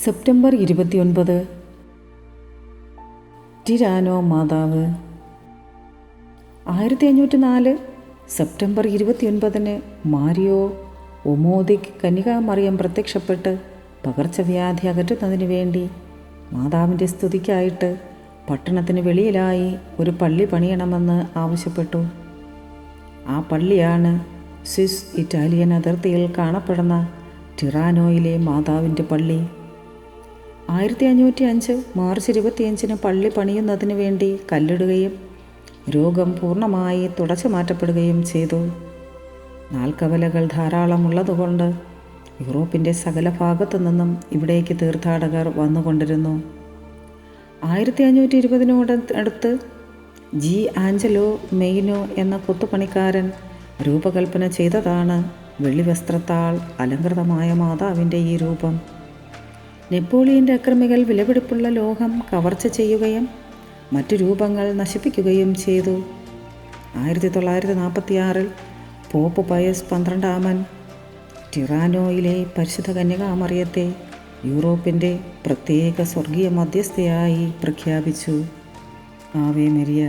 September 29 ടിരാനോ മാതാവ്. 1504 September 29 Mario ഒമോദിക് കന്യകാമറിയം പ്രത്യക്ഷപ്പെട്ട് പകർച്ചവ്യാധി അകറ്റുന്നതിന് വേണ്ടി മാതാവിൻ്റെ സ്തുതിക്കായിട്ട് പട്ടണത്തിന് വെളിയിലായി ഒരു പള്ളി പണിയണമെന്ന് ആവശ്യപ്പെട്ടു. ആ പള്ളിയാണ് സ്വിസ് ഇറ്റാലിയൻ അതിർത്തിയിൽ കാണപ്പെടുന്ന ടിറാനോയിലെ മാതാവിൻ്റെ പള്ളി. 1505 മാർച്ച് 25 പള്ളി പണിയുന്നതിന് വേണ്ടി കല്ലിടുകയും രോഗം പൂർണ്ണമായി തുടച്ചു മാറ്റപ്പെടുകയും ചെയ്തു. നാൽക്കവലകൾ ധാരാളമുള്ളതുകൊണ്ട് യൂറോപ്പിൻ്റെ സകല ഭാഗത്തു നിന്നും ഇവിടേക്ക് തീർത്ഥാടകർ വന്നുകൊണ്ടിരുന്നു. 1520 അടുത്ത് ജി ആഞ്ചലോ മെയ്നോ എന്ന കൊത്തുപണിക്കാരൻ രൂപകൽപ്പന ചെയ്തതാണ് വെള്ളിവസ്ത്രത്താൽ അലങ്കൃതമായ മാതാവിൻ്റെ ഈ രൂപം. നെപ്പോളിയൻ്റെ അക്രമികൾ വിലപിടിപ്പുള്ള ലോഹം കവർച്ച ചെയ്യുകയും മറ്റു രൂപങ്ങൾ നശിപ്പിക്കുകയും ചെയ്തു. 1946 പോപ്പ് പയസ് 12 ടിറാനോയിലെ പരിശുദ്ധ കന്യകാമറിയത്തെ യൂറോപ്പിൻ്റെ പ്രത്യേക സ്വർഗീയ മധ്യസ്ഥയായി പ്രഖ്യാപിച്ചു. Ave Maria.